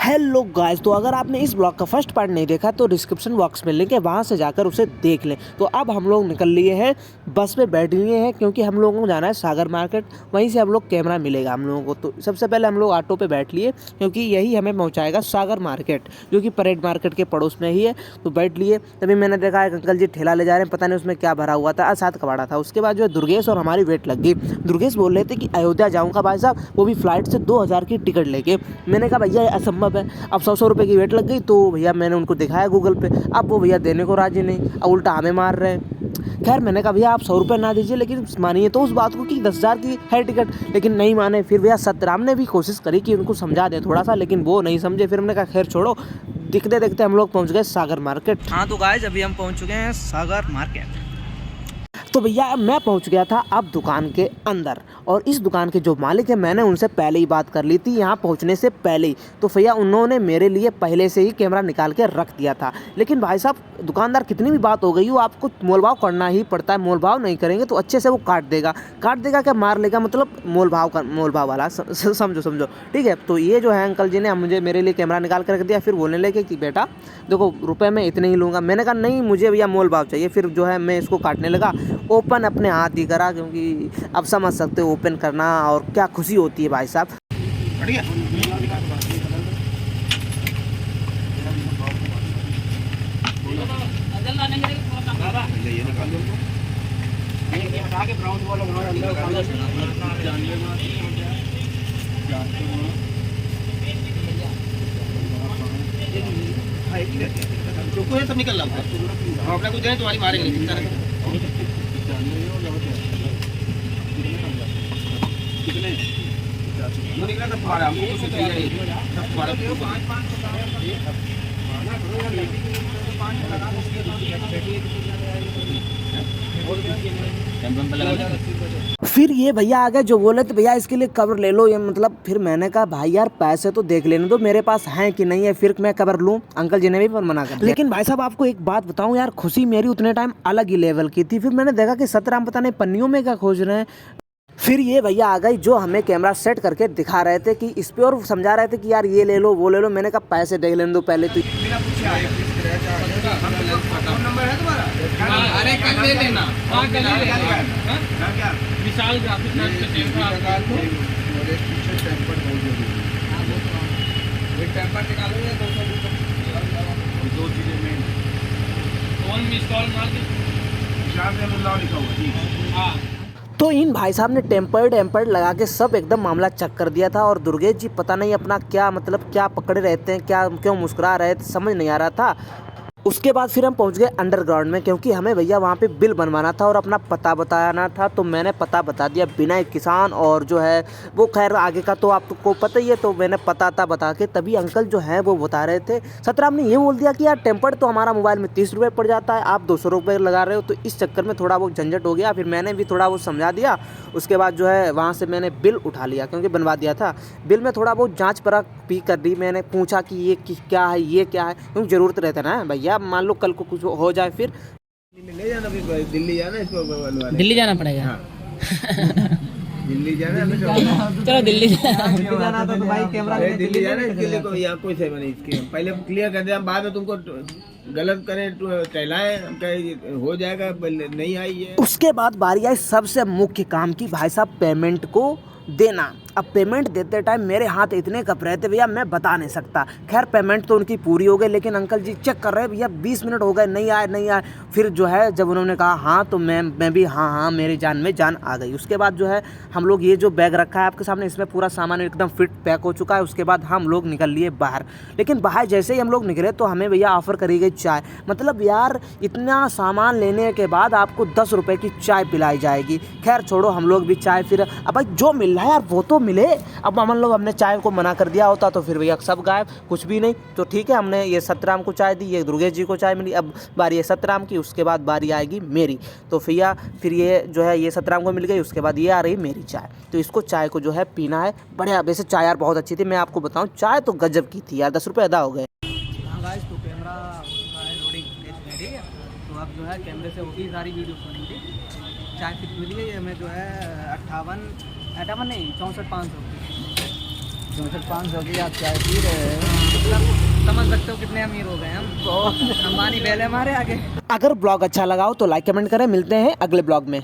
Hello guys, तो अगर आपने इस ब्लॉग का फर्स्ट पार्ट नहीं देखा तो डिस्क्रिप्शन बॉक्स में लिंक है, वहाँ से जाकर उसे देख लें। तो अब हम लोग निकल लिए हैं, बस पे बैठ लिए हैं क्योंकि हम लोगों को जाना है सागर मार्केट। वहीं से हम लोग कैमरा मिलेगा हम लोगों को। तो सबसे पहले हम लोग ऑटो पे बैठ लिए क्योंकि यही हमें पहुँचाएगा सागर मार्केट, जो कि परेड मार्केट के पड़ोस में ही है। तो बैठ लिए, तभी मैंने देखा एक अंकल जी ठेला ले जा रहे हैं, पता नहीं उसमें क्या भरा हुआ था, 7 कबाड़ा था। उसके बाद जो है दुर्गेश और हमारी वेट लग गई। दुर्गेश बोल रहे थे कि अयोध्या जाऊँगा भाई साहब, वो भी फ्लाइट से 2000 की टिकट लेके। मैंने कहा भैया असंभव है। अब 100 रुपये की वेट लग गई। तो भैया मैंने उनको दिखाया गूगल पे, अब वो भैया देने को राजी नहीं, अब उल्टा हमें मार रहे हैं। खैर मैंने कहा भैया आप 100 रुपये ना दीजिए, लेकिन मानिए तो उस बात को कि 10,000 की है टिकट, लेकिन नहीं माने। फिर भैया सतराम ने भी कोशिश करी कि उनको समझा दे थोड़ा सा, लेकिन वो नहीं समझे। फिर हमने कहा खैर छोड़ो। दिखते देखते हम लोग पहुँच गए सागर मार्केट। हाँ तो गाइस अभी हम पहुंच चुके हैं सागर मार्केट। तो भैया मैं पहुंच गया था अब दुकान के अंदर, और इस दुकान के जो मालिक है मैंने उनसे पहले ही बात कर ली थी यहाँ पहुंचने से पहले ही। तो भैया उन्होंने मेरे लिए पहले से ही कैमरा निकाल के रख दिया था। लेकिन भाई साहब दुकानदार कितनी भी बात हो गई हो, आपको मोलभाव करना ही पड़ता है। मोलभाव नहीं करेंगे तो अच्छे से वो काट देगा क्या मार लेगा, मतलब मोलभाव वाला समझो ठीक है। तो ये जो है अंकल जी ने मुझे मेरे लिए कैमरा निकाल कर रख दिया। फिर बोलने लगे कि बेटा देखो रुपये में इतने ही लूँगा। मैंने कहा नहीं मुझे भैया मोलभाव चाहिए। फिर जो है मैं इसको काटने लगा, ओपन अपने हाथ ही करा, क्योंकि अब समझ सकते हो ओपन करना और क्या खुशी होती है भाई साहब। बढ़िया रुको ये सब निकल रहा है। अपना कुछ दें तुम्हारी मारेंगे चिंता नहीं। वो निकला तब तुम्हारा हमको कुछ चाहिए तब तुम्हारा फिर ये भैया आ गए जो बोले थे भैया इसके लिए कवर ले लो, ये मतलब। फिर मैंने कहा भाई यार पैसे तो देख लेने दो मेरे पास हैं कि नहीं है, फिर मैं कवर लूँ। अंकल जी ने भी मना कर दिया। लेकिन भाई साहब आपको एक बात बताऊं यार, खुशी मेरी उतने टाइम अलग ही लेवल की थी। फिर मैंने देखा कि सतराम पता नहीं पन्नियों में क्या खोज रहे हैं। फिर ये भैया आ गई जो हमें कैमरा सेट करके दिखा रहे थे कि इस पे, और समझा रहे थे कि यार ये ले लो वो ले लो। मैंने कहा पैसे देख लेने दो पहले तो। नंबर है तुम्हारा? अरे कल ले लेना। हाँ कल ले लेना। क्या विशाल ग्राफिक्स का निकाल दो और एक पीछे टेम्पर बहुत जरूरी है। एक टेम्पर निकालोगे 200 दो चीजें मेन कौन मिस कॉल मार के विशाल से मुल्ला लिखा हुआ ठीक। हाँ तो इन भाई साहब ने टेम्पर्ड लगा के सब एकदम मामला चेक कर दिया था। और दुर्गेश जी पता नहीं अपना क्या मतलब क्या पकड़े रहते हैं, क्या क्यों मुस्कुरा रहे थे, समझ नहीं आ रहा था। उसके बाद फिर हम पहुंच गए अंडरग्राउंड में, क्योंकि हमें भैया वहाँ पे बिल बनवाना था और अपना पता बताना था। तो मैंने पता बता दिया विनय किसान, और जो है वो खैर आगे का तो आपको पता ही है। तो मैंने पता बता के तभी अंकल जो है वो बता रहे थे। सतराम ने ये बोल दिया कि यार टेम्पर्ड तो हमारा मोबाइल में 30 रुपये पड़ जाता है, आप 200 रुपये लगा रहे हो। तो इस चक्कर में थोड़ा वो झंझट हो गया। फिर मैंने भी थोड़ा वो समझा दिया। उसके बाद जो है वहाँ से मैंने बिल उठा लिया, क्योंकि बनवा दिया था। बिल में थोड़ा बहुत जाँच परख भी कर दी। मैंने पूछा कि ये क्या है ये क्या है, क्योंकि ज़रूरत रहता है ना भैया, मान लो कल को कुछ हो जाए फिर। ले जाना फिर दिल्ली जाना इसको दिल्ली जाना पड़ेगा। हाँ। दिल्ली जाना चलो दिल्ली जाना तो भाई कैमरा दिल्ली जाना इसके लिए कोई यहाँ कोई सेवा नहीं। इसके पहले क्लियर कर दिया, बाद में तुमको गलत करें टहलाएं हम कहे हो जाएगा नहीं आई है। उसके बाद बारी आई सबसे मुख्य काम की, भाई साहब पेमेंट को देना। अब पेमेंट देते टाइम मेरे हाथ इतने कप रहे थे भैया मैं बता नहीं सकता। खैर पेमेंट तो उनकी पूरी हो गई, लेकिन अंकल जी चेक कर रहे हैं भैया 20 मिनट हो गए नहीं आए। फिर जो है जब उन्होंने कहा हाँ, तो मैं भी हाँ मेरी जान में जान आ गई। उसके बाद जो है हम लोग ये जो बैग रखा है आपके सामने, इसमें पूरा सामान एकदम फिट पैक हो चुका है। उसके बाद हम लोग निकल लिए बाहर। लेकिन बाहर जैसे ही हम लोग निकले तो हमें भैया ऑफ़र करी गई चाय। मतलब यार इतना सामान लेने के बाद आपको 10 रुपये की चाय पिलाई जाएगी। खैर छोड़ो, हम लोग भी चाय फिर अब भाई जो मिल रहा है यार वो तो मिले। अब हम लोग हमने चाय को मना कर दिया होता तो फिर भैया सब गायब, कुछ भी नहीं। तो ठीक है, हमने ये सतराम को चाय दी, ये दुर्गेश जी को चाय मिली। अब बारी है सतराम की, उसके बाद बारी आएगी मेरी। तो भैया फिर ये जो है ये सतराम को मिल गई, उसके बाद ये आ रही मेरी चाय। तो इसको चाय को जो है पीना है बढ़िया। वैसे चाय यार बहुत अच्छी थी, मैं आपको बताऊँ चाय तो गजब की थी यार, 10 रुपये अदा हो गए। हाँ गाइस तो कैमरा लोडिंग ठीक है। तो अब जो है कैमरे से होगी सारी वीडियो बनेंगी। चाय कितनी मिली है हमें जो है 58 नहीं 64,500 की 64,500 की आप चाय पी रहे हैं। कितने अमीर हो गए हम, अंबानी पहले हमारे आगे। अगर ब्लॉग अच्छा लगा हो तो लाइक कमेंट करें। मिलते हैं अगले ब्लॉग में।